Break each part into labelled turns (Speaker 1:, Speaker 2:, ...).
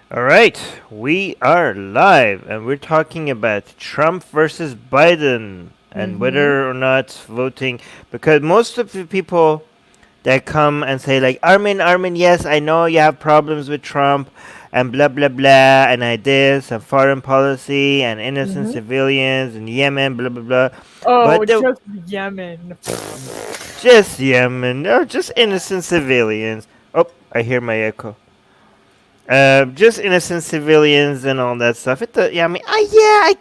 Speaker 1: All right, we are live and we're talking about Trump versus Biden and
Speaker 2: Mm-hmm.
Speaker 1: whether or not voting, because most of the people that come and say like Armin, yes, I know you have problems with Trump and blah blah blah and ideas and foreign policy and innocent
Speaker 2: Mm-hmm.
Speaker 1: civilians and Yemen, blah blah blah,
Speaker 2: Oh,
Speaker 1: but the
Speaker 2: just Yemen.
Speaker 1: just Yemen, or just innocent civilians. Oh, I hear my echo. Just innocent civilians and all that stuff. Yeah, I mean, yeah, I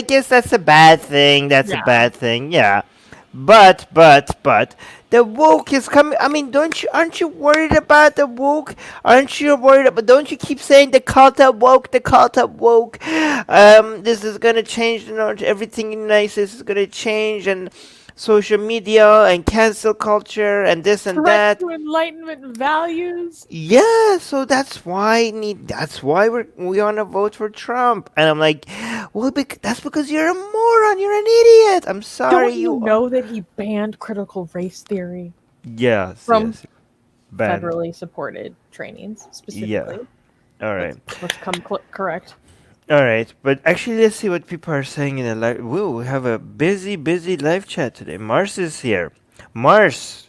Speaker 1: guess that's a bad thing. That's a
Speaker 2: Yeah.
Speaker 1: bad thing. Yeah, but the woke is coming. I mean, don't you? Aren't you worried about the woke? Aren't you worried about? Don't you keep saying the cult of woke? The cult of woke. This is gonna change. Everything in nice is gonna change, and social media and cancel culture and this and
Speaker 2: Threat
Speaker 1: that.
Speaker 2: to Enlightenment values.
Speaker 1: Yeah, so that's why we want to vote for Trump. And I'm like, well, that's because you're a moron. You're an idiot. I'm sorry,
Speaker 2: Don't you
Speaker 1: you are.
Speaker 2: know that he banned critical race theory
Speaker 1: Yes,
Speaker 2: from
Speaker 1: yes, banned.
Speaker 2: federally supported trainings
Speaker 1: Yeah.
Speaker 2: specifically?
Speaker 1: All right,
Speaker 2: Let's come correct.
Speaker 1: all right. But actually, let's see what people are saying in the live. Whoa, we have a busy live chat today. Mars is here. Mars,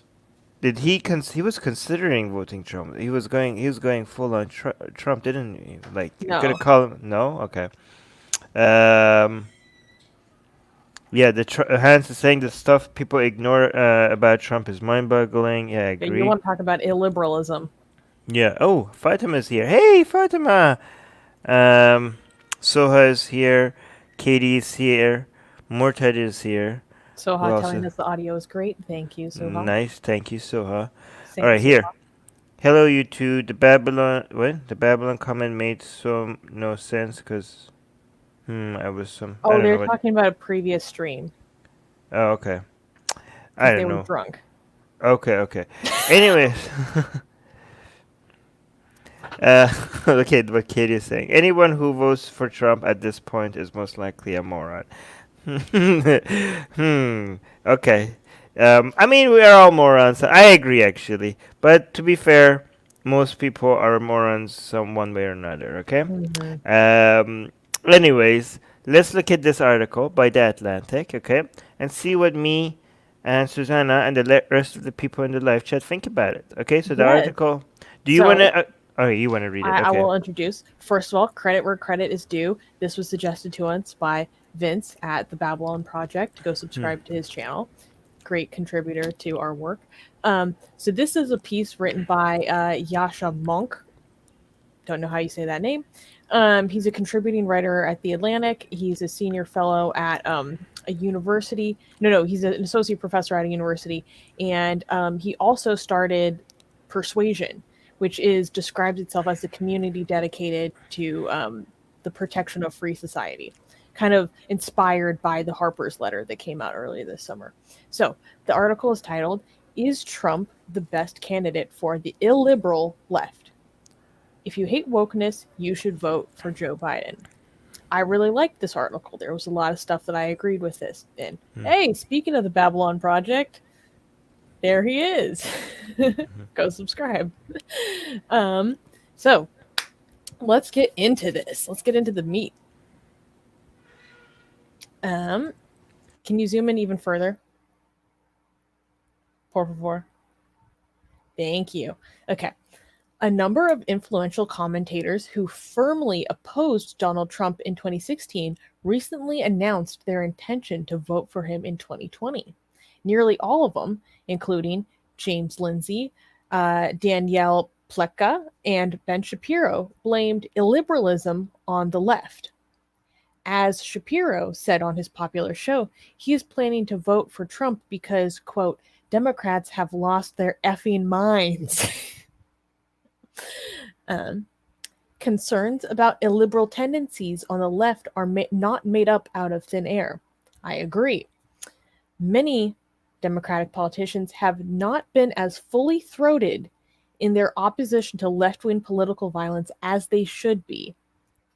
Speaker 1: did he was considering voting Trump. He was going full on Trump, didn't he? Like you're gonna
Speaker 2: No.
Speaker 1: call him? No, okay. Um, yeah, Hans is saying the stuff people ignore about Trump is mind-boggling. Yeah, I
Speaker 2: Okay, you
Speaker 1: agree.
Speaker 2: want to talk about illiberalism.
Speaker 1: Yeah. Oh, Fatima is here. Hey, Fatima. Um, Soha is here. Katie is here. Murtad is here. Who
Speaker 2: Soha
Speaker 1: else?
Speaker 2: telling us the audio is great. Thank you, Soha.
Speaker 1: Nice. Thank you, Soha. All
Speaker 2: Same,
Speaker 1: right, here.
Speaker 2: Soha.
Speaker 1: Hello, you two. The Babylon. What? The Babylon comment made so no sense because I was some. I
Speaker 2: Oh,
Speaker 1: don't know
Speaker 2: they're
Speaker 1: what.
Speaker 2: talking about a previous stream
Speaker 1: Oh, okay. I
Speaker 2: because they
Speaker 1: don't
Speaker 2: were
Speaker 1: know.
Speaker 2: drunk.
Speaker 1: Okay, okay. Anyways, uh, okay, what Katie is saying. Anyone who votes for Trump at this point is most likely a moron. Okay. I mean, we are all morons. I agree, actually. But to be fair, most people are morons some one way or another. Okay.
Speaker 2: Mm-hmm.
Speaker 1: Um. Anyways, let's look at this article by the Atlantic. Okay, and see what me and Susanna and the rest of the people in the live chat think about it. Okay. So the
Speaker 2: Yes.
Speaker 1: article. Do you
Speaker 2: So
Speaker 1: wanna? Oh, you wanna read it?
Speaker 2: I
Speaker 1: Okay.
Speaker 2: will introduce. First of all, credit where credit is due. This was suggested to us by Vince at the Babylon Project. Go
Speaker 1: Hmm.
Speaker 2: subscribe to his channel. Great contributor to our work. So this is a piece written by Yasha Monk. Don't know how you say that name. He's a contributing writer at The Atlantic. He's a senior fellow at a university. No, he's an associate professor at a university, and he also started Persuasion, which is describes itself as a community dedicated to the protection of free society, kind of inspired by the Harper's letter that came out earlier this summer. So the article is titled, "Is Trump the best candidate for the illiberal left? If you hate wokeness, you should vote for Joe Biden." I really liked this article. There was a lot of stuff that I agreed with this. And
Speaker 1: Hmm.
Speaker 2: hey, speaking of the Babylon Project, there he is. Go subscribe. Um, so let's get into this. Let's get into the meat. Um, can you zoom in even further? Por favor. Thank you. Okay. A number of influential commentators who firmly opposed Donald Trump in 2016 recently announced their intention to vote for him in 2020. Nearly all of them, including James Lindsay, Danielle Pleka, and Ben Shapiro, blamed illiberalism on the left. As Shapiro said on his popular show, he is planning to vote for Trump because, quote, Democrats have lost their effing minds. um, Concerns about illiberal tendencies on the left are not made up out of thin air. I agree. Many Democratic politicians have not been as fully throated in their opposition to left wing political violence as they should be.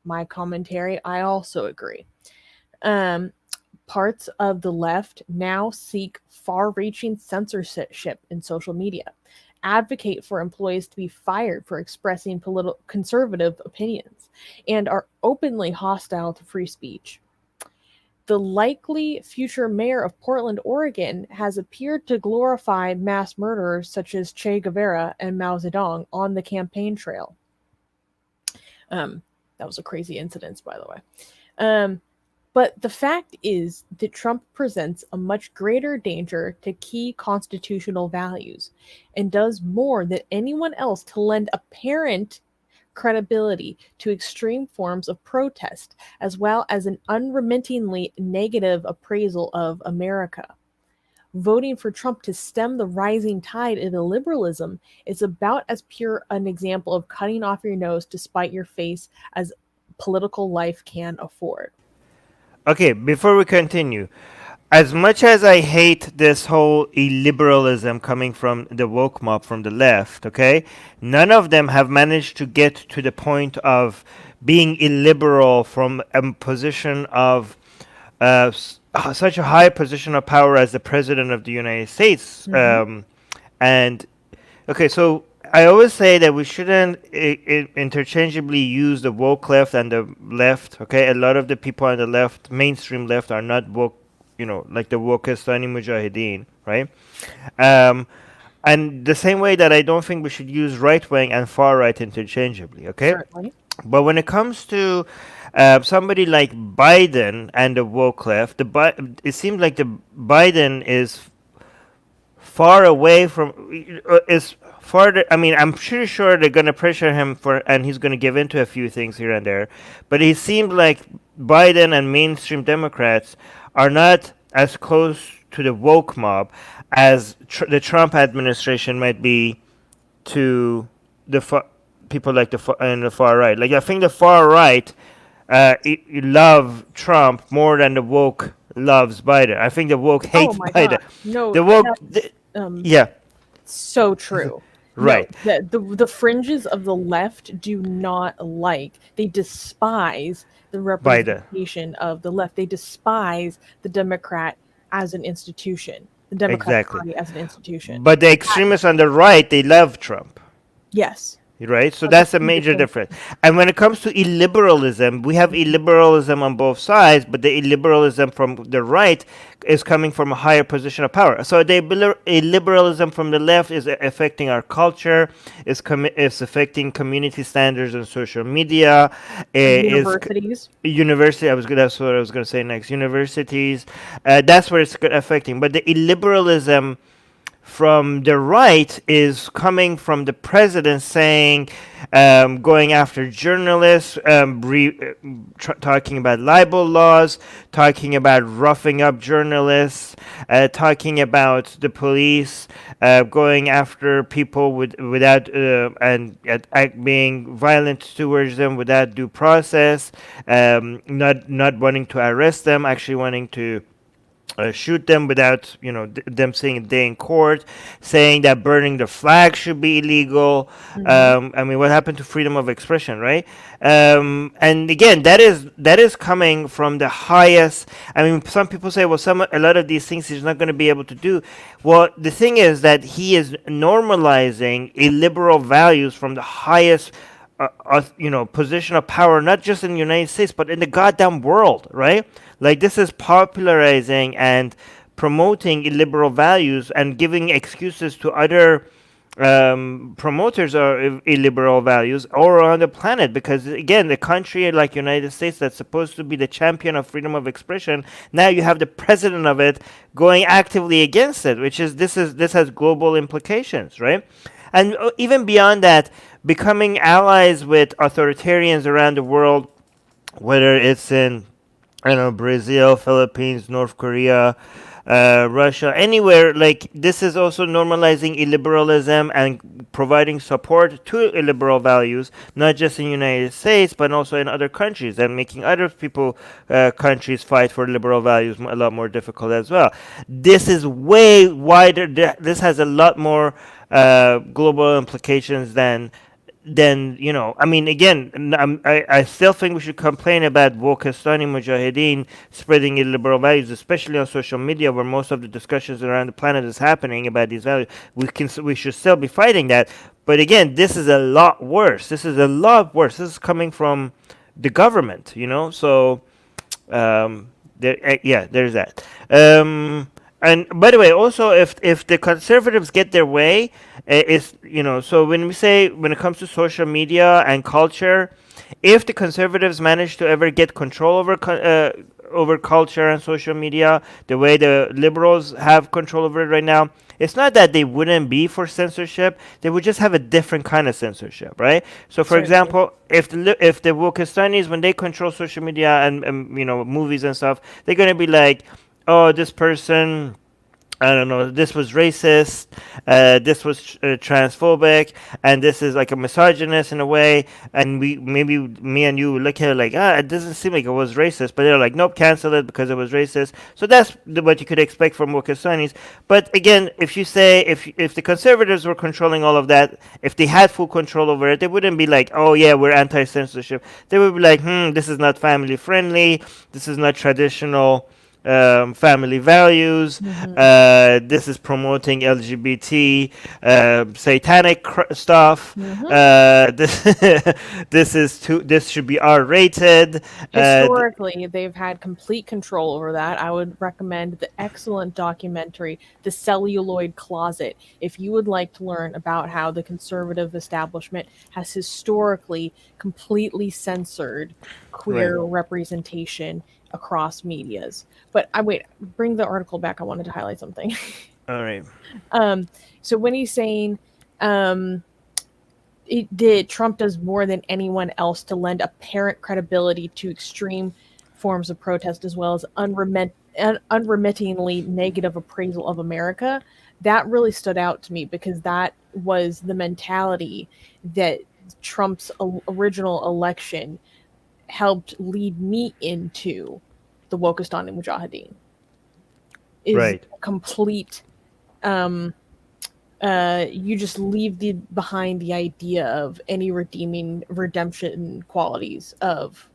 Speaker 2: My commentary, I also agree. Um, Parts of the left now seek far reaching censorship in social media, advocate for employees to be fired for expressing conservative opinions, and are openly hostile to free speech. The likely future mayor of Portland, Oregon, has appeared to glorify mass murderers such as Che Guevara and Mao Zedong on the campaign trail. Um, that was a crazy incident, by the way. But the fact is that Trump presents a much greater danger to key constitutional values and does more than anyone else to lend apparent credibility to extreme forms of protest, as well as an unremittingly negative appraisal of America. Voting for Trump to stem the rising tide of illiberalism is about as pure an example of cutting off your nose to spite your face as political life can afford.
Speaker 1: Okay, before we continue, as much as I hate this whole illiberalism coming from the woke mob from the left, okay, none of them have managed to get to the point of being illiberal from a position of such a high position of power as the president of the United States.
Speaker 2: Mm-hmm.
Speaker 1: And okay, so I always say that we shouldn't interchangeably use the woke left and the left. Okay, a lot of the people on the left, mainstream left, are not woke. Like the Wokistani Mujahideen, right? And the same way that I don't think we should use right wing and far right interchangeably. Okay,
Speaker 2: Certainly.
Speaker 1: but when it comes to somebody like Biden and the woke left, it seems like the Biden is far away from is farther. I mean, I'm pretty sure they're gonna pressure him and he's gonna give in to a few things here and there. But it seems like Biden and mainstream Democrats are not as close to the woke mob as the Trump administration might be to people like in the far right. Like I think the far right love Trump more than the woke loves Biden. I think the woke
Speaker 2: Oh
Speaker 1: hates
Speaker 2: my
Speaker 1: Biden.
Speaker 2: god. No,
Speaker 1: The woke,
Speaker 2: that's
Speaker 1: yeah,
Speaker 2: so true.
Speaker 1: right,
Speaker 2: No, the fringes of the left do not like. They despise the
Speaker 1: Biden.
Speaker 2: representation of the left. They despise the Democrat as an institution. The Democratic
Speaker 1: Exactly.
Speaker 2: Party as an institution.
Speaker 1: But the extremists on the right, they love Trump.
Speaker 2: Yes.
Speaker 1: Right, so
Speaker 2: That's
Speaker 1: that's a
Speaker 2: a
Speaker 1: major
Speaker 2: difference.
Speaker 1: difference. And when it comes to illiberalism, we have illiberalism on both sides, but the illiberalism from the right is coming from a higher position of power. So the illiberalism from the left is affecting our culture, is affecting community standards on social media,
Speaker 2: Universities.
Speaker 1: university. That's what I was gonna say next. Universities, that's where it's affecting. But the illiberalism from the right is coming from the president saying, going after journalists, talking about libel laws, talking about roughing up journalists, talking about the police, going after people without being violent towards them without due process, not wanting to arrest them, actually wanting to shoot them without them seeing a day in court, saying that burning the flag should be illegal. I mean, what happened to freedom of expression, right? And again, that is coming from the highest. I mean, some people say, well, a lot of these things he's not going to be able to do. Well, the thing is that he is normalizing illiberal values from the highest position of power, not just in the United States, but in the goddamn world, right? Like, this is popularizing and promoting illiberal values and giving excuses to other promoters of illiberal values all around the planet. Because again, the country like United States that's supposed to be the champion of freedom of expression, now you have the president of it going actively against it, which is this has global implications, right? And even beyond that, becoming allies with authoritarians around the world, whether it's in Brazil, Philippines, North Korea, Russia, anywhere. Like, this is also normalizing illiberalism and providing support to illiberal values, not just in the United States, but also in other countries, and making other countries fight for liberal values a lot more difficult as well. This is way wider. This has a lot more global implications than then I mean, again, I still think we should complain about Pakistani Mujahideen spreading illiberal values, especially on social media, where most of the discussions around the planet is happening about these values. We should still be fighting that, but again, this is a lot worse. This is a lot worse. This is coming from the government, so yeah, there's that. And by the way, also, if the conservatives get their way, is so when it comes to social media and culture, if the conservatives manage to ever get control over culture and social media, the way the liberals have control over it right now, it's not that they wouldn't be for censorship. They would just have a different kind of censorship, right? So, for
Speaker 2: Certainly.
Speaker 1: example, if the Wokistanis, when they control social media and movies and stuff, they're gonna be like, oh, this person, I don't know, this was racist, this was transphobic, and this is like a misogynist in a way. And maybe me and you look at it like, it doesn't seem like it was racist, but they're like, nope, cancel it because it was racist. So that's what you could expect from Wokistanis. But again, if you say, if the conservatives were controlling all of that, if they had full control over it, they wouldn't be like, oh yeah, we're anti-censorship. They would be like, this is not family friendly, this is not traditional family values.
Speaker 2: Hmm.
Speaker 1: This is promoting LGBT satanic stuff.
Speaker 2: Hmm.
Speaker 1: This this should be R rated.
Speaker 2: Historically, they've had complete control over that. I would recommend the excellent documentary, The Celluloid Closet, if you would like to learn about how the conservative establishment has historically completely censored
Speaker 1: Right.
Speaker 2: queer representation across medias. But I wait, bring the article back. I wanted to highlight something.
Speaker 1: All right.
Speaker 2: um, so when he's saying, um, Trump does more than anyone else to lend apparent credibility to extreme forms of protest as well as unremittingly negative appraisal of America. That really stood out to me because that was the mentality that Trump's original election helped lead me into the Wokistani Mujahideen is
Speaker 1: Right.
Speaker 2: complete um, you just leave behind the idea of any redemptive qualities of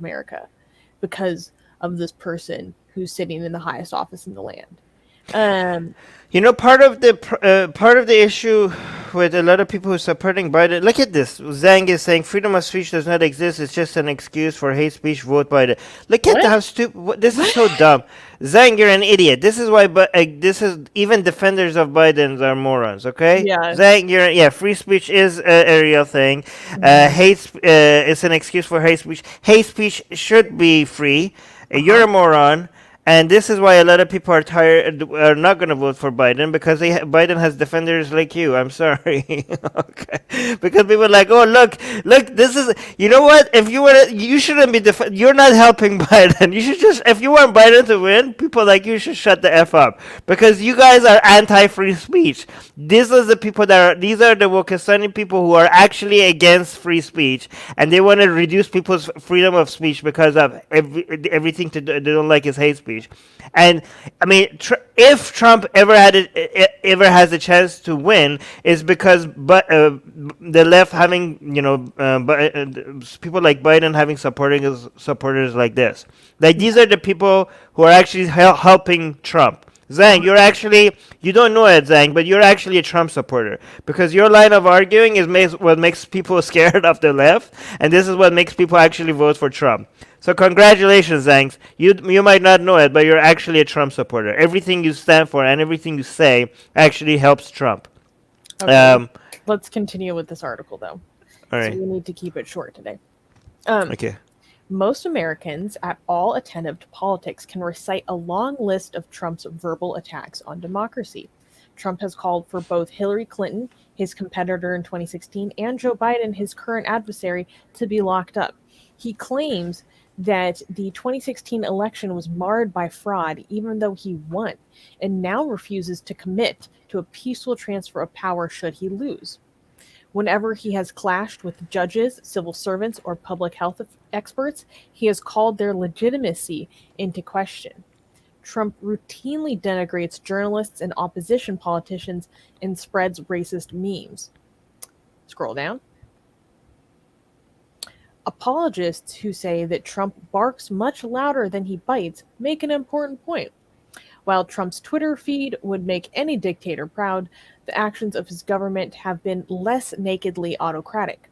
Speaker 2: America because of this person who's sitting in the highest office in the land. Um,
Speaker 1: Part of the issue with a lot of people who are supporting Biden. Look at this. Zhang is saying freedom of speech does not exist. It's just an excuse for hate speech. Vote Biden. Look at
Speaker 2: what?
Speaker 1: how stupid. This is so dumb. Zhang, you're an idiot. This is why. But this is even defenders of Biden are morons. Okay,
Speaker 2: Yeah.
Speaker 1: Zhang, free speech is a real thing.
Speaker 2: Mhm.
Speaker 1: It's an excuse for hate speech. Hate speech should be free. You're
Speaker 2: Uh-huh.
Speaker 1: a moron. And this is why a lot of people are not going to vote for Biden because Biden has defenders like you. I'm sorry. Okay. Because people are like, oh, look, this is, you know what? If you were, you shouldn't be, you're not helping Biden. You should just, if you want Biden to win, people like you should shut the F up because you guys are anti-free speech. These are the Pakistani people who are actually against free speech and they want to reduce people's freedom of speech because of everything they don't like is hate speech. And I mean, if Trump ever has a chance to win, is because the left having people like Biden having supporters like this. Like these are the people who are actually helping Trump. Zhang, you don't know it, Zhang, but you're actually a Trump supporter because your line of arguing is what makes people scared of the left, and this is what makes people actually vote for Trump. So congratulations, Zhang. You might not know it, but you're actually a Trump supporter. Everything you stand for and everything you say actually helps Trump.
Speaker 2: Okay,
Speaker 1: Um,
Speaker 2: let's continue with this article though.
Speaker 1: all
Speaker 2: So
Speaker 1: right.
Speaker 2: we need to keep it short today. Um,
Speaker 1: Okay.
Speaker 2: Most Americans at all attentive to politics can recite a long list of Trump's verbal attacks on democracy. Trump has called for both Hillary Clinton, his competitor in 2016, and Joe Biden, his current adversary, to be locked up. He claims that the 2016 election was marred by fraud, even though he won, and now refuses to commit to a peaceful transfer of power should he lose. Whenever he has clashed with judges, civil servants, or public health experts, he has called their legitimacy into question. Trump routinely denigrates journalists and opposition politicians and spreads racist memes. Scroll down. Apologists who say that Trump barks much louder than he bites make an important point. While Trump's Twitter feed would make any dictator proud, the actions of his government have been less nakedly autocratic.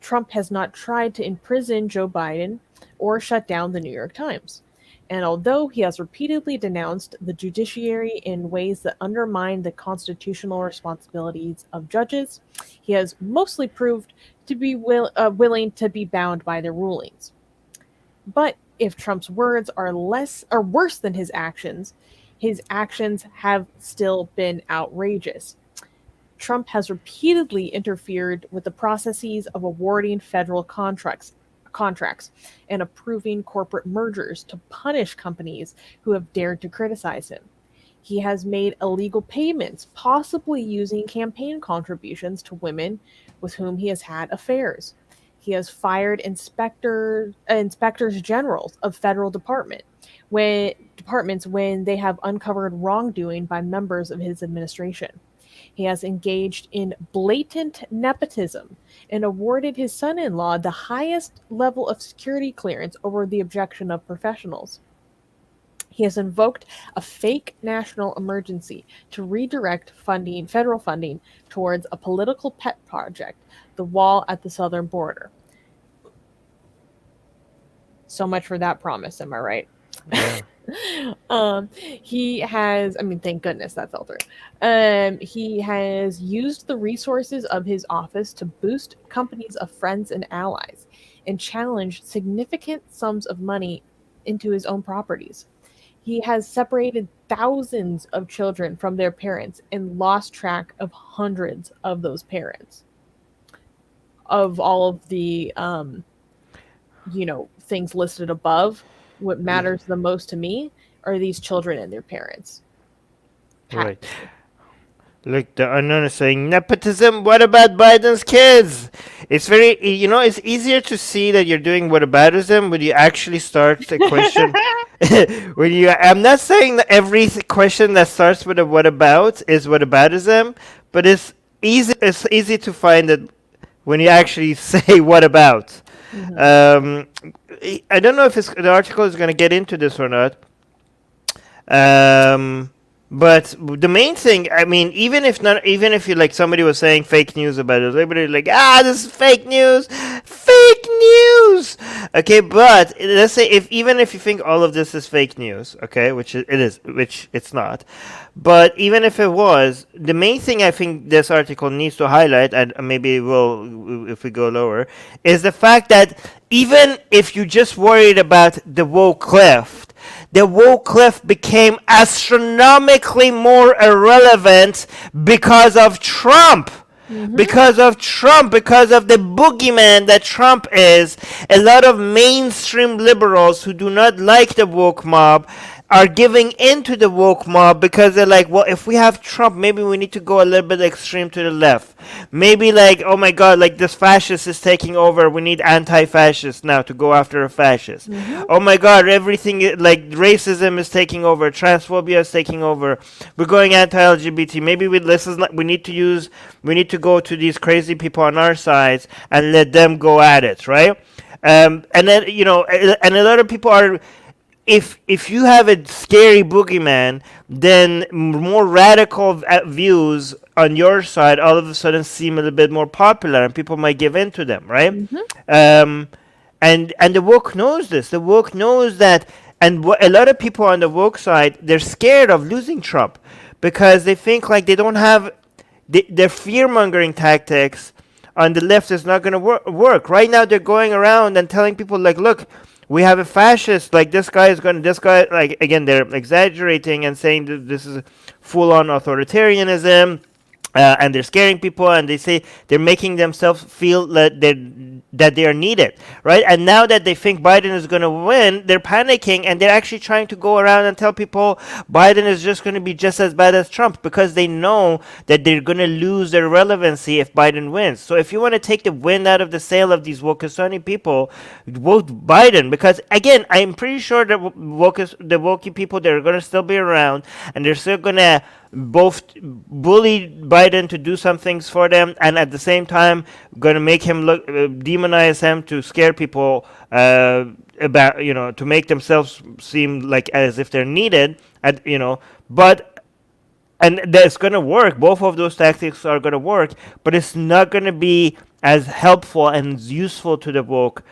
Speaker 2: Trump has not tried to imprison Joe Biden or shut down the New York Times. And although he has repeatedly denounced the judiciary in ways that undermine the constitutional responsibilities of judges, he has mostly proved to be willing to be bound by their rulings. But if Trump's words are worse than his actions have still been outrageous. Trump has repeatedly interfered with the processes of awarding federal contracts and approving corporate mergers to punish companies who have dared to criticize him. He has made illegal payments, possibly using campaign contributions to women with whom he has had affairs. He has fired inspectors generals of federal departments when they have uncovered wrongdoing by members of his administration. He has engaged in blatant nepotism and awarded his son in law the highest level of security clearance over the objection of professionals. He has invoked a fake national emergency to redirect federal funding towards a political pet project, the wall at the southern border. So much for that promise, am I right?
Speaker 1: Yeah.
Speaker 2: He has, I mean, thank goodness that fell through. He has used the resources of his office to boost companies of friends and allies and challenged significant sums of money into his own properties. He has separated thousands of children from their parents and lost track of hundreds of those parents. Of all of the, things listed above, what matters the most to me are these children and their parents.
Speaker 1: Right. Like the unknown is saying, nepotism, what about Biden's kids? It's very, it's easier to see that you're doing whataboutism when you actually start the question. I'm not saying that every question that starts with a what about is whataboutism, but it's easy to find that when you actually say what about.
Speaker 2: Mhm.
Speaker 1: I don't know if the article is going to get into this or not. But the main thing, I mean, even if you like somebody was saying fake news about it, everybody like, this is fake news, fake news. Okay, but let's say even if you think all of this is fake news, okay, which it is, which it's not, but even if it was, the main thing I think this article needs to highlight, and maybe we'll if we go lower, is the fact that even if you just worried about the woke cliff, the woke cliff became astronomically more irrelevant because of Trump.
Speaker 2: Mhm.
Speaker 1: Because of Trump, because of the boogeyman that Trump is. A lot of mainstream liberals who do not like the woke mob are giving into the woke mob because they're like, well, if we have Trump, maybe we need to go a little bit extreme to the left. Maybe like, oh my God, like this fascist is taking over. We need anti-fascists now to go after a fascist.
Speaker 2: Mhm.
Speaker 1: Oh my God, everything like racism is taking over, transphobia is taking over. We're going anti-LGBT. Maybe we need to go to these crazy people on our sides and let them go at it, right? And then and a lot of people are, if you have a scary boogeyman, then more radical views on your side all of a sudden seem a little bit more popular, and people might give in to them, right?
Speaker 2: Mhm.
Speaker 1: And the woke knows this. The woke knows that, and a lot of people on the woke side, they're scared of losing Trump because they think like they don't have their fear mongering tactics on the left is not going to work. Right now, they're going around and telling people like, look, we have a fascist, like this guy, like, again, they're exaggerating and saying that this is full on authoritarianism. And they're scaring people, and they say they're making themselves feel that they are needed, right? And now that they think Biden is going to win, they're panicking, and they're actually trying to go around and tell people Biden is just going to be just as bad as Trump because they know that they're going to lose their relevancy if Biden wins. So if you want to take the wind out of the sail of these Wokistani people, vote Biden, because again, I'm pretty sure that the wokey people, they're going to still be around, and they're still going to both bully Biden to do some things for them, and at the same time going to make him look demonize him to scare people about to make themselves seem like as if they're needed, but and that's going to work. Both of those tactics are going to work, but it's not going to be as helpful and useful to the woke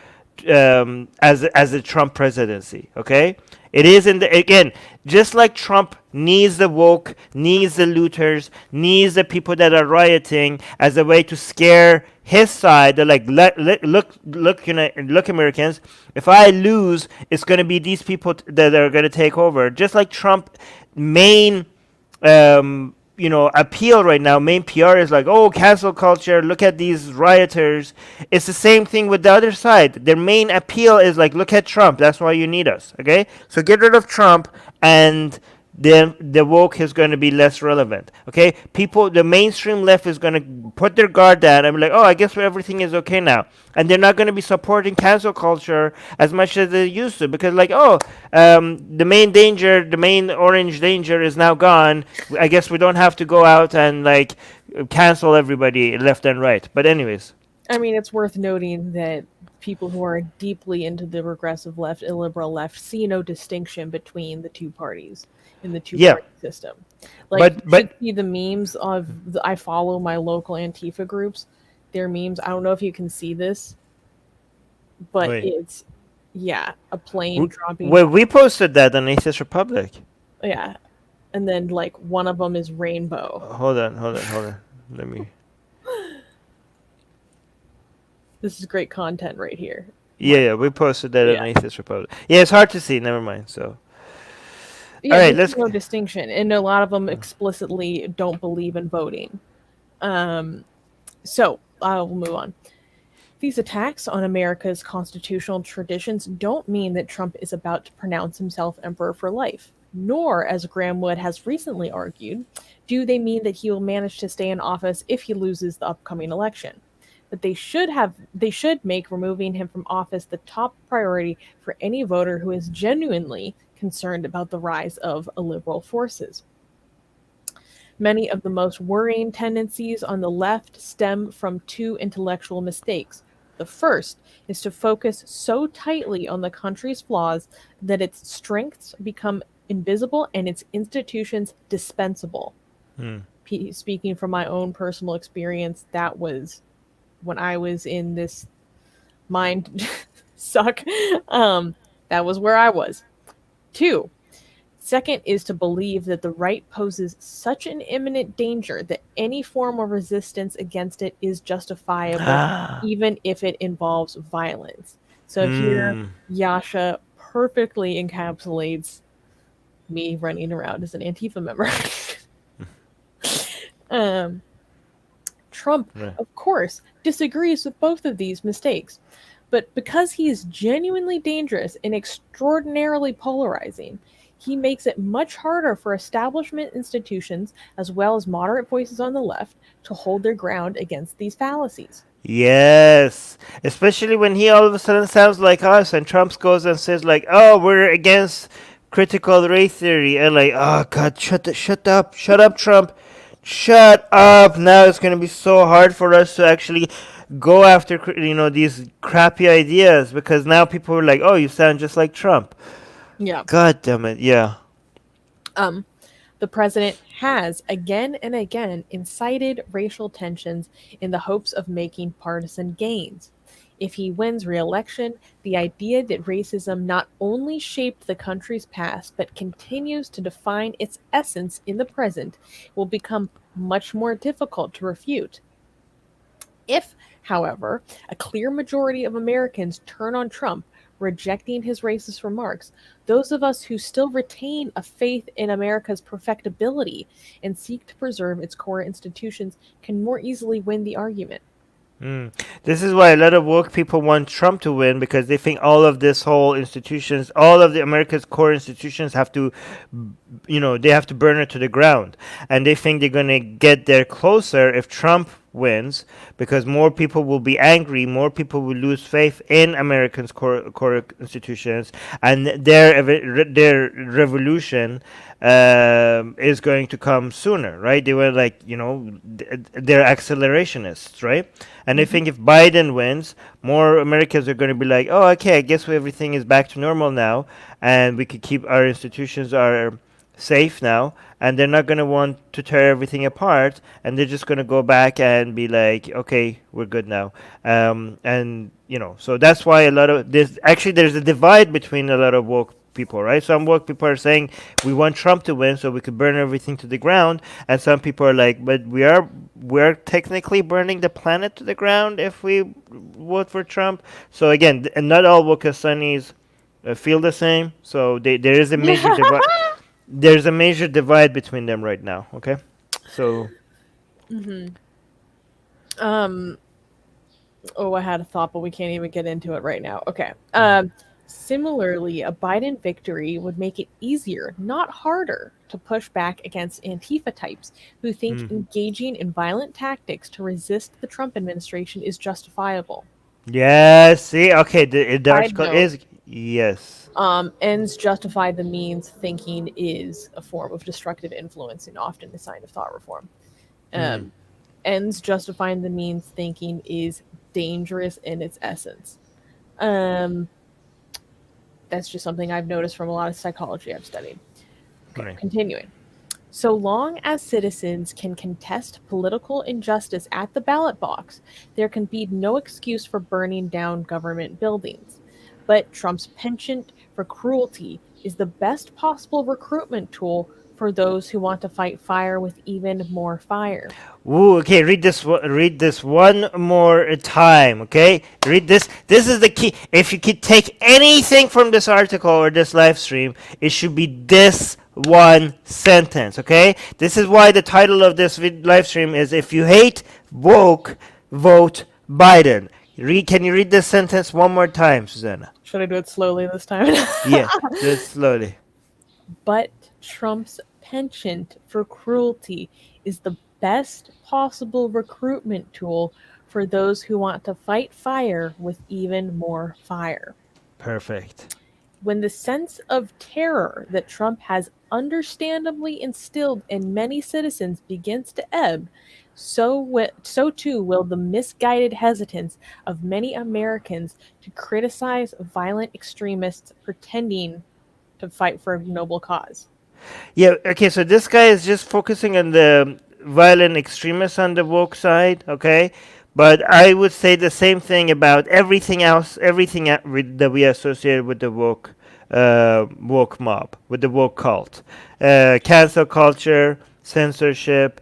Speaker 1: as the Trump presidency. Okay, it is in the again just like Trump needs the woke, needs the looters, needs the people that are rioting as a way to scare his side. They're like, look, Americans. If I lose, it's going to be these people that are going to take over. Just like Trump main appeal right now, main PR is like, oh, cancel culture, look at these rioters. It's the same thing with the other side. Their main appeal is like, look at Trump, that's why you need us. Okay, so get rid of Trump, and then the woke is going to be less relevant. Okay, people, the mainstream left is going to put their guard down and be like, oh, I guess everything is okay now, and they're not going to be supporting cancel culture as much as they used to, because like, oh, the main danger, the main orange danger is now gone. I guess we don't have to go out and like cancel everybody left and right. But anyways,
Speaker 2: I mean, it's worth noting that people who are deeply into the regressive left, illiberal left, see no distinction between the two parties in the
Speaker 1: yeah,
Speaker 2: two-party system. Like, you
Speaker 1: but
Speaker 2: should see the memes I follow my local Antifa groups. Their memes. I don't know if you can see this, but
Speaker 1: wait,
Speaker 2: it's a plane dropping.
Speaker 1: wait, we posted that on Atheist Republic.
Speaker 2: Yeah, and then like one of them is rainbow.
Speaker 1: Hold on. Let me.
Speaker 2: This is great content right here.
Speaker 1: Yeah, we posted that on Atheist Republic. Yeah, it's hard to see. Never mind. So,
Speaker 2: yeah,
Speaker 1: all right,
Speaker 2: there's no distinction, and a lot of them explicitly don't believe in voting. So we'll move on. These attacks on America's constitutional traditions don't mean that Trump is about to pronounce himself emperor for life, nor, as Graham Wood has recently argued, do they mean that he will manage to stay in office if he loses the upcoming election. But they should make removing him from office the top priority for any voter who is genuinely concerned about the rise of illiberal forces. Many of the most worrying tendencies on the left stem from two intellectual mistakes. The first is to focus so tightly on the country's flaws that its strengths become invisible and its institutions dispensable. Speaking from my own personal experience, that was when I was in this mind suck. That was where I was. Two, second is to believe that the right poses such an imminent danger that any form of resistance against it is justifiable, even if it involves violence. So here, Yasha perfectly encapsulates me running around as an Antifa member. Trump, of course, disagrees with both of these mistakes. But because he is genuinely dangerous and extraordinarily polarizing, he makes it much harder for establishment institutions, as well as moderate voices on the left, to hold their ground against these fallacies.
Speaker 1: Yes, especially when he all of a sudden sounds like us, and Trump goes and says like, "Oh, we're against critical race theory," and like, "Oh God, shut up, Trump, shut up." Now it's gonna be so hard for us to actually go after these crappy ideas, because now people are like, "Oh, you sound just like Trump."
Speaker 2: Yeah.
Speaker 1: God damn it. Yeah.
Speaker 2: The president has again and again incited racial tensions in the hopes of making partisan gains. If he wins re-election, the idea that racism not only shaped the country's past but continues to define its essence in the present will become much more difficult to refute. If, however, a clear majority of Americans turn on Trump, rejecting his racist remarks, those of us who still retain a faith in America's perfectibility and seek to preserve its core institutions can more easily win the argument.
Speaker 1: This is why a lot of woke people want Trump to win, because they think all of this whole institutions, all of the America's core institutions have to they have to burn it to the ground, and they think they're going to get there closer if Trump wins, because more people will be angry, more people will lose faith in Americans' core institutions, and their revolution is going to come sooner, right? They were like, they're accelerationists, right? And I
Speaker 2: Mhm.
Speaker 1: think if Biden wins, more Americans are going to be like, oh, okay, I guess everything is back to normal now, and we could keep our institutions are safe now, and they're not going to want to tear everything apart, and they're just going to go back and be like, okay, we're good now. And so that's why a lot of this, actually there's a divide between a lot of woke people, right? Some woke people are saying we want Trump to win so we could burn everything to the ground, and some people are like, but we're technically burning the planet to the ground if we vote for Trump. So again, and not all woke sunnies feel the same. So there is a major divide. There's a major divide between them right now. Okay, so
Speaker 2: Mhm. Um. Oh, I had a thought, but we can't even get into it right now. Okay. Similarly, a Biden victory would make it easier, not harder, to push back against Antifa types who think engaging in violent tactics to resist the Trump administration is justifiable.
Speaker 1: yeah, see, okay, the
Speaker 2: Side
Speaker 1: article
Speaker 2: note,
Speaker 1: is yes.
Speaker 2: ends justify the means thinking is a form of destructive influence and often a sign of thought reform.
Speaker 1: Mm,
Speaker 2: Um, ends justifying the means thinking is dangerous in its essence. Um, that's just something I've noticed from a lot of psychology I've studied. Okay,
Speaker 1: right.
Speaker 2: continuing. So long as citizens can contest political injustice at the ballot box, there can be no excuse for burning down government buildings. But Trump's penchant for cruelty is the best possible recruitment tool for those who want to fight fire with even more fire.
Speaker 1: Ooh, okay, read this. Read this one more time. Okay, read this. This is the key. If you could take anything from this article or this live stream, it should be this one sentence. Okay, this is why the title of this live stream is "If you hate woke, vote Biden." Can you read this sentence one more time, Susanna?
Speaker 2: Should I do it slowly this time?
Speaker 1: Yeah, just slowly.
Speaker 2: But Trump's penchant for cruelty is the best possible recruitment tool for those who want to fight fire with even more fire.
Speaker 1: Perfect.
Speaker 2: When the sense of terror that Trump has understandably instilled in many citizens begins to ebb, so too will the misguided hesitance of many Americans to criticize violent extremists pretending to fight for a noble cause.
Speaker 1: Yeah, okay, so this guy is just focusing on the violent extremists on the woke side, okay? But I would say the same thing about everything else, everything that we associate with the woke mob, with the woke cult. Cancel culture, censorship,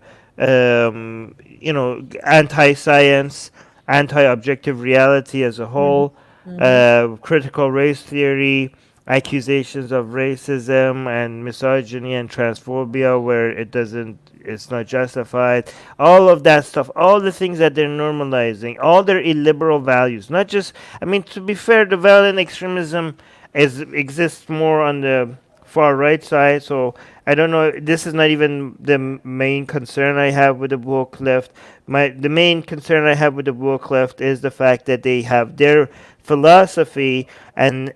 Speaker 1: anti-science, anti-objective reality as a
Speaker 2: Mhm.
Speaker 1: whole,
Speaker 2: Mhm.
Speaker 1: critical race theory, accusations of racism and misogyny and transphobia where it's not justified, all of that stuff, all the things that they're normalizing, all their illiberal values, not just, I mean, to be fair, the violent extremism exists more on the far right side. So I don't know, this is not even the main concern I have with the woke left. The main concern I have with the woke left is the fact that they have their philosophy, and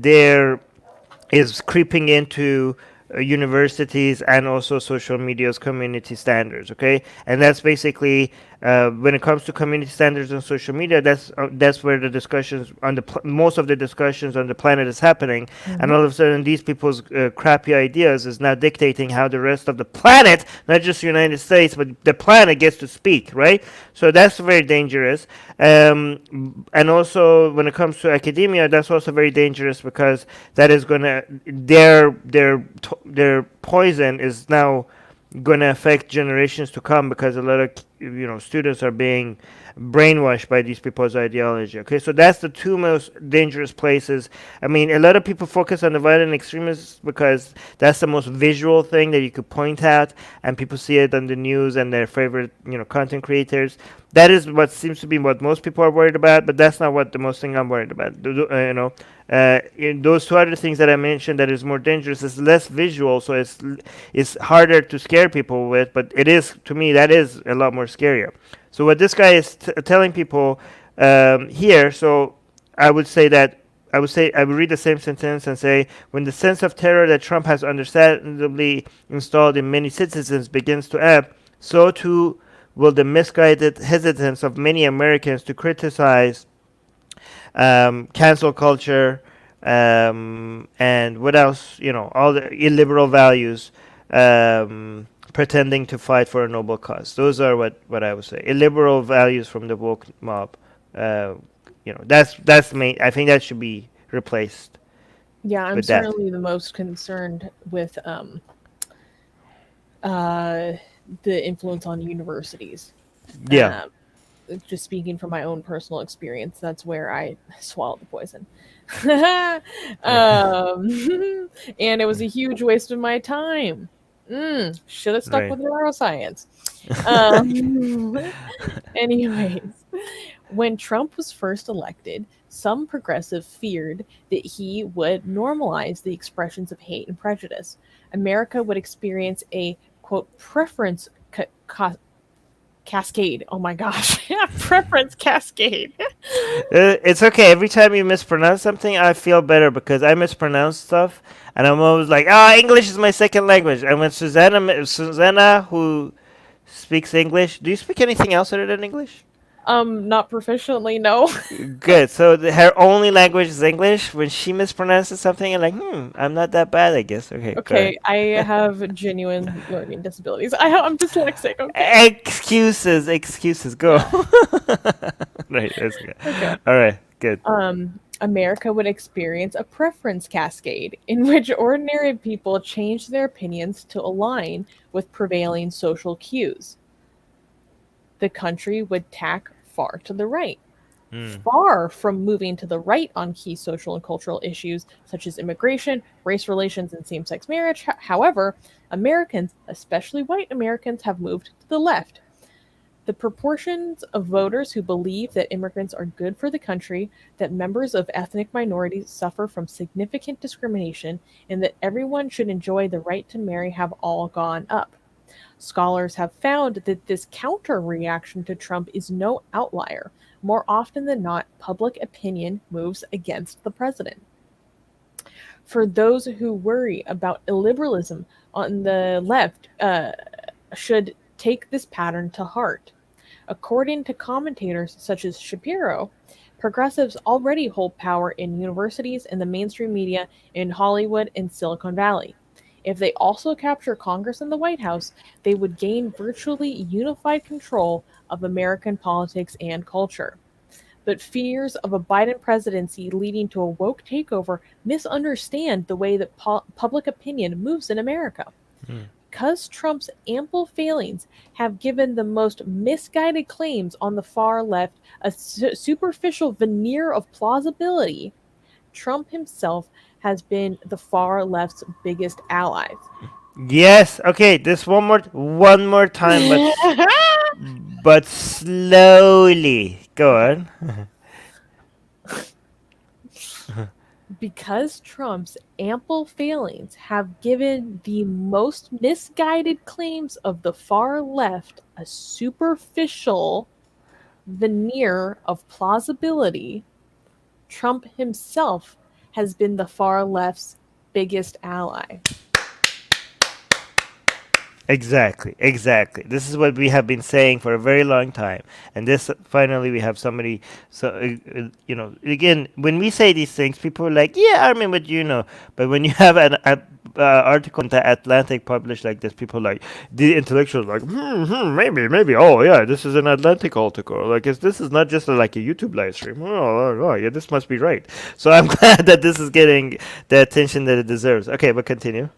Speaker 1: there is creeping into universities and also social media's community standards. Okay, and that's basically when it comes to community standards on social media, that's where the discussions on most of the discussions on the planet is happening, and
Speaker 2: Mhm.
Speaker 1: all of a sudden these people's crappy ideas is now dictating how the rest of the planet, not just the United States, but the planet gets to speak, right? So that's very dangerous. And also when it comes to academia, that's also very dangerous because that is gonna their poison is now going to affect generations to come, because a lot of students are being brainwashed by these people's ideology. Okay, so that's the two most dangerous places. I mean, a lot of people focus on the violent extremists because that's the most visual thing that you could point at, and people see it on the news and their favorite content creators. That is what seems to be what most people are worried about, but that's not what the most thing I'm worried about. In those two other things that I mentioned that is more dangerous is less visual, so it's harder to scare people with, but it is, to me, that is a lot more scarier. So what this guy is telling people here, so I would say that I would read the same sentence and say, when the sense of terror that Trump has understandably installed in many citizens begins to ebb, so too will the misguided hesitance of many Americans to criticize cancel culture, and what else? All the illiberal values, pretending to fight for a noble cause. Those are what I would say. Illiberal values from the woke mob. That's main. I think that should be replaced
Speaker 2: Yeah, I'm
Speaker 1: with that.
Speaker 2: certainly the most concerned with uh, the influence on universities.
Speaker 1: Yeah.
Speaker 2: Um, just speaking from my own personal experience, that's where I swallowed the poison. And it was a huge waste of my time. Should have stuck
Speaker 1: Right.
Speaker 2: with neuroscience. Um, anyways, when Trump was first elected, some progressives feared that he would normalize the expressions of hate and prejudice. America would experience a quote preference cascade. Oh my gosh, preference cascade.
Speaker 1: It's okay. Every time you mispronounce something, I feel better because I mispronounce stuff, and I'm always like, "Ah, English is my second language." And when Susanna, who speaks English, do you speak anything else other than English?
Speaker 2: Not proficiently, no.
Speaker 1: Good. So her only language is English. When she mispronounces something, I'm like, I'm not that bad, I guess. Okay, go ahead.
Speaker 2: Okay, I have genuine learning disabilities. I'm dyslexic. Okay.
Speaker 1: Excuses, excuses. Go.
Speaker 2: Yeah.
Speaker 1: Right. That's good.
Speaker 2: Okay.
Speaker 1: All right. Good.
Speaker 2: America would experience a preference cascade in which ordinary people changed their opinions to align with prevailing social cues. The country would tack far to the right.
Speaker 1: Mm.
Speaker 2: Far from moving to the right on key social and cultural issues such as immigration, race relations, and same sex marriage, however, Americans, especially white Americans, have moved to the left. The proportions of voters who believe that immigrants are good for the country, that members of ethnic minorities suffer from significant discrimination, and that everyone should enjoy the right to marry have all gone up. Scholars have found that this counter reaction to Trump is no outlier. More often than not, public opinion moves against the president. For those who worry about illiberalism on the left, should take this pattern to heart. According to commentators such as Shapiro, progressives already hold power in universities and the mainstream media in Hollywood and Silicon Valley. If they also capture Congress and the White House, they would gain virtually unified control of American politics and culture. But fears of a Biden presidency leading to a woke takeover misunderstand the way that public opinion moves in America.
Speaker 1: Mm.
Speaker 2: Because Trump's ample failings have given the most misguided claims on the far left a superficial veneer of plausibility, Trump himself has been the far left's biggest ally.
Speaker 1: Yes. Okay. This one more time, but slowly. Go on.
Speaker 2: Because Trump's ample failings have given the most misguided claims of the far left a superficial veneer of plausibility, Trump himself has been the far left's biggest ally.
Speaker 1: Exactly, exactly. This is what we have been saying for a very long time, and this finally we have somebody. So again, when we say these things, people are like, "Yeah, Armin, but you know." But when you have an article in the Atlantic published like this, people like the intellectuals like, maybe. Oh yeah, this is an Atlantic article. Like, this is not just like a YouTube live stream. Oh, yeah, this must be right. So I'm glad that this is getting the attention that it deserves. Okay, but continue.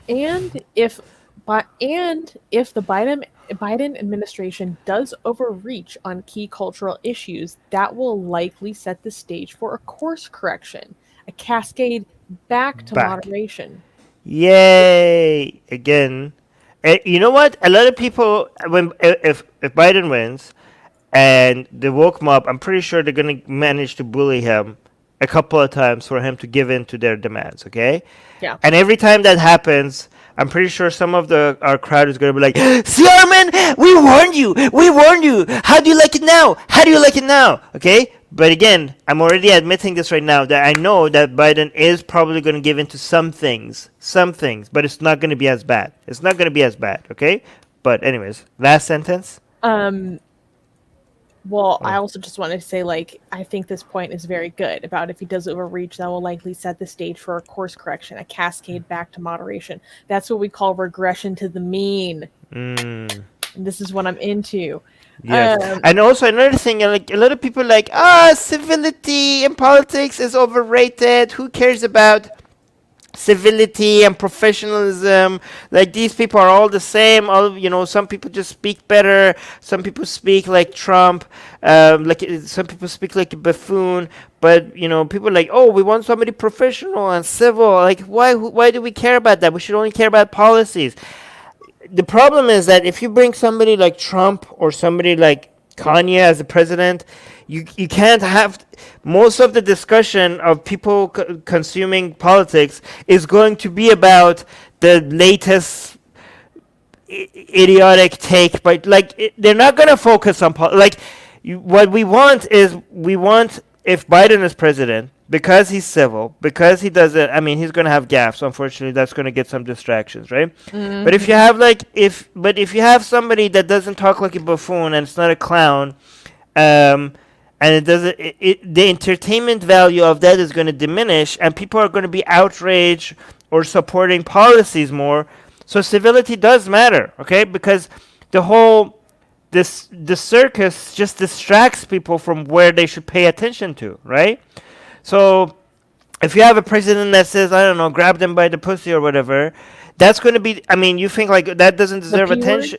Speaker 2: And if But and if the Biden administration does overreach on key cultural issues, that will likely set the stage for a course correction, a cascade back to
Speaker 1: Back.
Speaker 2: moderation.
Speaker 1: Yay! Again. You know what? A lot of people, when if Biden wins and the woke mob, I'm pretty sure they're gonna manage to bully him a couple of times for him to give in to their demands. Okay,
Speaker 2: Yeah.
Speaker 1: and every time that happens, I'm pretty sure some of the our crowd is gonna be like, "See, Armin, we warned you. We warned you. How do you like it now? How do you like it now?" Okay. But again, I'm already admitting this right now that I know that Biden is probably going to give in to some things, but it's not going to be as bad. It's not going to be as bad, okay? But anyways, last sentence.
Speaker 2: Um, well, I
Speaker 1: Oh.
Speaker 2: also just wanted to say, like, I think this point is very good about if he does overreach, that will likely set the stage for a course correction, a cascade back to moderation. That's what we call regression to the mean.
Speaker 1: Mm.
Speaker 2: And this is what I'm into.
Speaker 1: Yes,
Speaker 2: Um,
Speaker 1: and also another thing, like a lot of people like, civility in politics is overrated. Who cares about civility and professionalism? Like these people are all the same. All some people just speak better. Some people speak like Trump. Some people speak like a buffoon. But people are like, oh, we want somebody professional and civil. Like why do we care about that? We should only care about policies. The problem is that if you bring somebody like Trump or somebody like Kanye as a president, you can't have most of the discussion of people consuming politics is going to be about the latest idiotic take, but like they're not going to focus on what we want is we want if Biden is president because he's civil, because he doesn't. I mean, he's going to have gaffes. Unfortunately, that's going to get some distractions, right? But if you
Speaker 2: mhm.
Speaker 1: have if you have somebody that doesn't talk like a buffoon and it's not a clown, and it doesn't, the entertainment value of that is going to diminish, and people are going to be outraged or supporting policies more. So civility does matter, okay? Because the whole the circus just distracts people from where they should pay attention to, right? So if you have a president that says, I don't know, grab them by the pussy or whatever, that's going to be. I mean, you think like that doesn't
Speaker 2: The
Speaker 1: deserve
Speaker 2: P word?
Speaker 1: attention?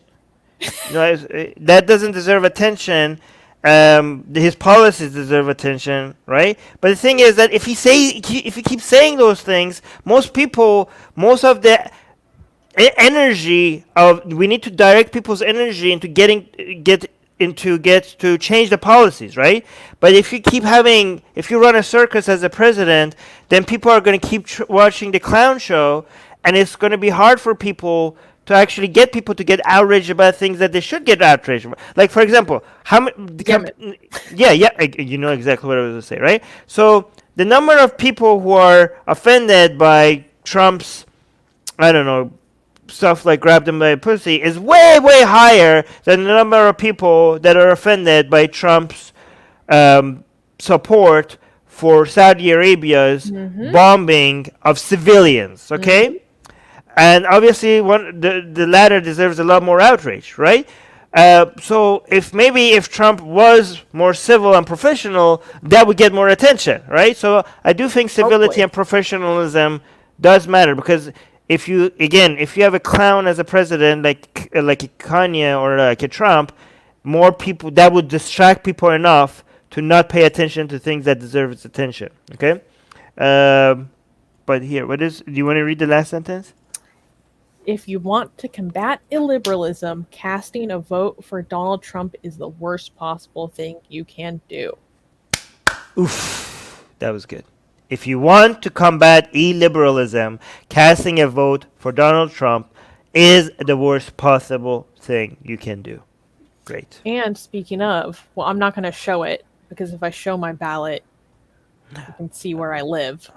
Speaker 1: That doesn't deserve attention. His policies deserve attention, right? But the thing is that if he keeps saying those things, most of the energy of we need to direct people's energy into get to change the policies, right? But if you run a circus as a president, then people are going to keep watching the clown show, and it's going to be hard for people to actually get people to get outraged about things that they should get outraged about. Like for example, how many?
Speaker 2: Yemen.
Speaker 1: Yeah, yeah, you know exactly what I was going to say, right? So the number of people who are offended by Trump's, I don't know, stuff like grab them by a pussy is way, way higher than the number of people that are offended by Trump's support for Saudi Arabia's
Speaker 2: Mm-hmm.
Speaker 1: bombing of civilians.
Speaker 2: Mm-hmm.
Speaker 1: Okay, and obviously the latter deserves a lot more outrage, right? So if Trump was more civil and professional, that would get more attention, right? So I do think civility
Speaker 2: Hopefully.
Speaker 1: and professionalism does matter because if you have a clown as a president like a Kanye or like a Trump, more people that would distract people enough to not pay attention to things that deserve its attention. Okay, but here, what is? Do you want to read the last sentence?
Speaker 2: If you want to combat illiberalism, casting a vote for Donald Trump is the worst possible thing you can do.
Speaker 1: Oof, that was good. If you want to combat illiberalism, casting a vote for Donald Trump is the worst possible thing you can do. Great.
Speaker 2: And speaking of, well, I'm not going to show it because if I show my ballot, you can see where I live.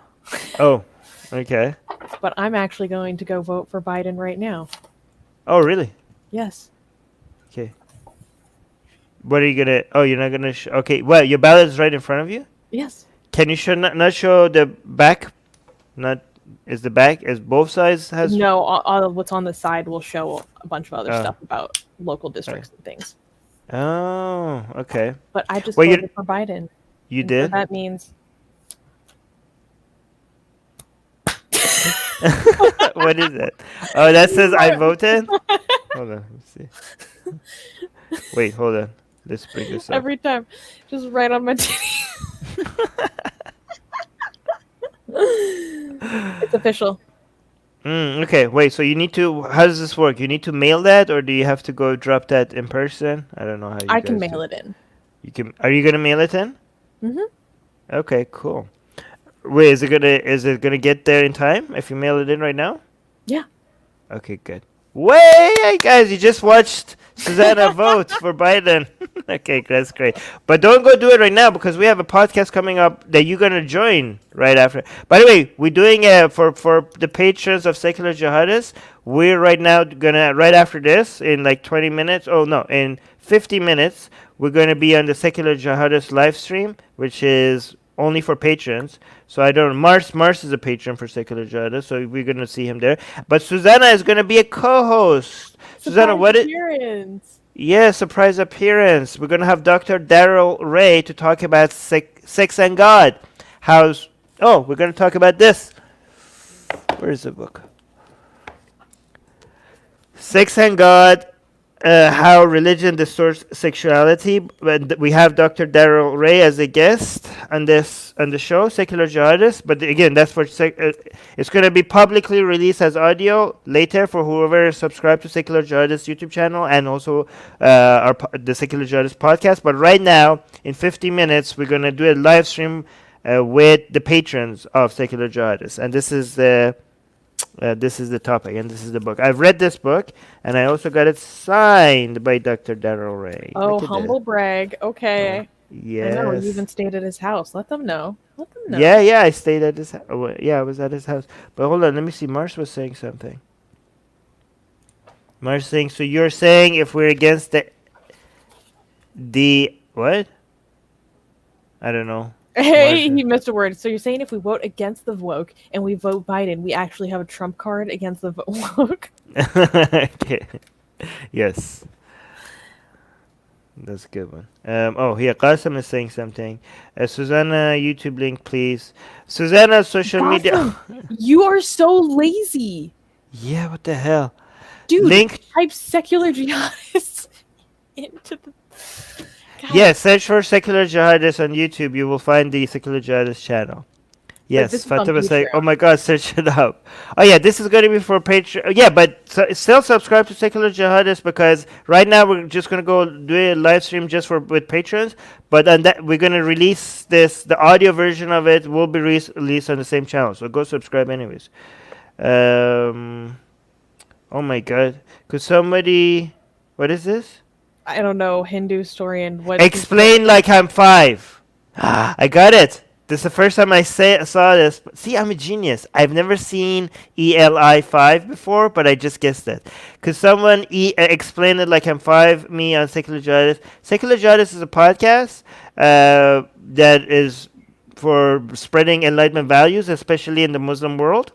Speaker 1: Oh, okay.
Speaker 2: But I'm actually going to go vote for Biden right now.
Speaker 1: Oh, really?
Speaker 2: Yes.
Speaker 1: Okay. What are you gonna? Oh, you're not gonna. Okay. Well, your ballot is right in front of you.
Speaker 2: Yes.
Speaker 1: Can you not show the back? Not is the back as both sides has.
Speaker 2: No, all of what's on the side will show a bunch of other
Speaker 1: Uh,
Speaker 2: stuff about local
Speaker 1: uh,
Speaker 2: districts and things.
Speaker 1: oh, okay.
Speaker 2: But I just
Speaker 1: Well,
Speaker 2: voted for Biden.
Speaker 1: you
Speaker 2: And so
Speaker 1: did.
Speaker 2: that means
Speaker 1: What is it? Oh, that says I
Speaker 2: Right.
Speaker 1: voted. Hold on. Let's see. Wait, hold on. Let's bring this up.
Speaker 2: Every time, just right on my titty. It's official.
Speaker 1: Okay, wait. So you need to. How does this work? You need to mail that, or do you have to go drop that in person? I don't know how you
Speaker 2: I can
Speaker 1: guys do.
Speaker 2: mail it in.
Speaker 1: You can. Are you gonna mail it in?
Speaker 2: Hmm.
Speaker 1: Okay, cool. Wait, is it gonna get there in time if you mail it in right now?
Speaker 2: Yeah.
Speaker 1: Okay, good. Way, guys, you just watched Susanna vote for Biden. Okay, that's great. But don't go do it right now because we have a podcast coming up that you're gonna join right after. By the way, we're doing for the patrons of Secular Jihadists. We're right now gonna right after this in like 20 minutes. Oh no, in 50 minutes we're gonna be on the Secular Jihadist live stream, which is only for patrons. So I don't. Mars is a patron for Secular Jihadists, so we're gonna see him there. But Susanna is gonna be a co-host. Susanna,
Speaker 2: Surprise
Speaker 1: what it?
Speaker 2: appearance.
Speaker 1: Yeah, surprise appearance. We're gonna have Dr. Daryl Ray to talk about sex and God. How's? Oh, we're gonna talk about this. Where is the book? Sex and God. How religion distorts sexuality. And we have Dr. Daryl Ray as a guest on the show, Secular Jihadist. But again, that's for it's going to be publicly released as audio later for whoever is subscribed to Secular Jihadist YouTube channel and also the Secular Jihadist podcast. But right now, in 50 minutes, we're going to do a live stream with the patrons of Secular Jihadist, and this is the topic, and this is the book. I've read this book, and I also got it signed by Dr. Daryl Ray.
Speaker 2: Oh,
Speaker 1: Look at this.
Speaker 2: humble brag.
Speaker 1: Oh,
Speaker 2: Okay. I know. You
Speaker 1: yes.
Speaker 2: even stayed at his house. Let them know. Let them know.
Speaker 1: Yeah, I stayed at his. Yeah, I was at his house. But hold on, let me see. Mars was saying something. Mars saying. So you're saying if we're against the what? I don't know.
Speaker 2: Hey,
Speaker 1: Mars.
Speaker 2: he missed a word. So you're saying if we vote against the woke and we vote Biden, we actually have a trump card against the woke?
Speaker 1: Okay. Yes. That's a good one. Oh, yeah, Qasim is saying something. Susanna, YouTube link, please. Susanna, social media.
Speaker 2: Gotham, you are so lazy.
Speaker 1: Yeah, what the hell?
Speaker 2: Dude,
Speaker 1: Link.
Speaker 2: type secular jihadists into the... God.
Speaker 1: Yeah, search for Secular Jihadists on YouTube. You will find the Secular Jihadist channel. Yes,
Speaker 2: this is on
Speaker 1: Fatima saying,
Speaker 2: Patreon.
Speaker 1: oh my god, search it up. Oh yeah, this is going to be for Patreon. Yeah, but still subscribe to Secular Jihadists because right now we're just going to go do a live stream just for with patrons. But on that, we're going to release this. The audio version of it will be released on the same channel. So go subscribe anyways. Oh my god. Could somebody... What is this?
Speaker 2: I don't know, Hindu historian. What?
Speaker 1: Explain like I'm 5. I got it. This is the first time I saw this. See, I'm a genius. I've never seen ELI5 before, but I just guessed it. Could someone explain it like I'm 5, me on Secular Justice? Secular Justice is a podcast that is for spreading Enlightenment values, especially in the Muslim world.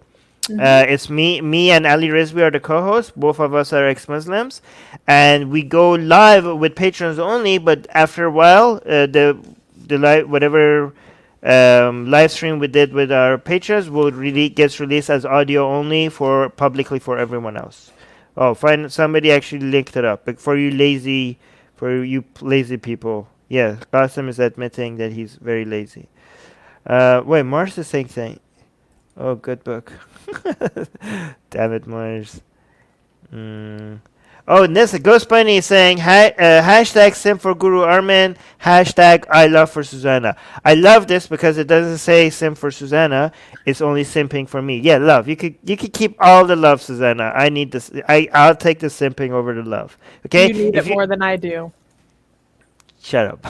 Speaker 1: It's me and Ali Rizvi are the co-hosts. Both of us are ex-Muslims, and we go live with patrons only. But after a while, the whatever live stream we did with our patrons will really gets released as audio only for publicly for everyone else. Oh, find somebody actually linked it up. But for you lazy people, yeah, Qasim is admitting that he's very lazy. Wait, Mars is saying thing. Oh, good book. Damn it, Mars. Oh, Nessa Ghost Bunny is saying hashtag sim for Guru Armin, hashtag I love for Susanna. I love this because it doesn't say sim for Susanna. It's only simping for me. Yeah, love. You could keep all the love, Susanna. I need this. I'll take the simping over the love. Okay.
Speaker 2: You need it more than I do.
Speaker 1: Shut up.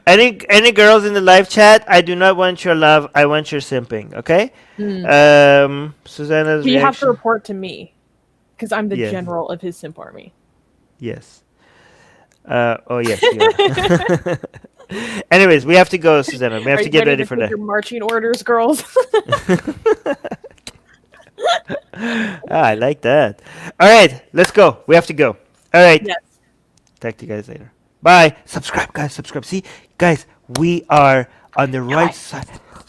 Speaker 1: Any girls in the live chat? I do not want your love. I want your simping. Okay. Susanna's.
Speaker 2: You have to report to me, because I'm the
Speaker 1: Yes.
Speaker 2: general of his simp army.
Speaker 1: Yes. Oh yes. You are. Anyways, we have to go, Susanna. We have to get ready for that.
Speaker 2: Your marching orders, girls.
Speaker 1: I like that. All right, let's go. We have to go. All right.
Speaker 2: Yes.
Speaker 1: Talk to you guys later. Bye. Subscribe, guys. Subscribe. See, guys, we are on the right side.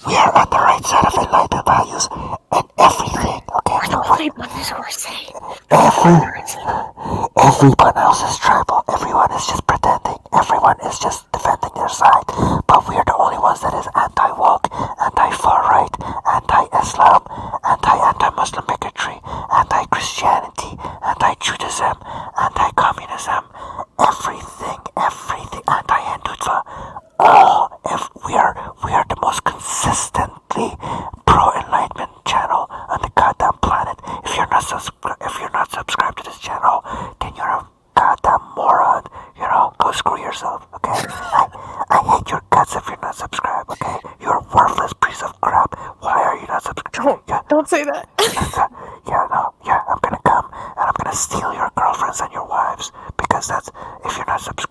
Speaker 1: We are on the right side of enlightened values and everything, okay?
Speaker 2: We're the only ones who are sane.
Speaker 1: Everyone else is tribal. Everyone is just pretending. Everyone is just defending their side. But we are the only ones that is anti-woke, anti-far right, anti-Islam, anti-Muslim bigotry, anti-Christianity, anti-Judaism, anti-communism, everything, anti-Hindutva. All if we are the most consistently pro-enlightenment channel on the goddamn planet. If you're not subscribed to this channel, then you're a goddamn moron. Go screw yourself, okay? I hate your guts if you're not subscribed, okay? You're a worthless piece of crap. Why are you not subscribed?
Speaker 2: Don't say that.
Speaker 1: I'm gonna come and I'm gonna steal your girlfriends and your wives because that's if you're not subscribed.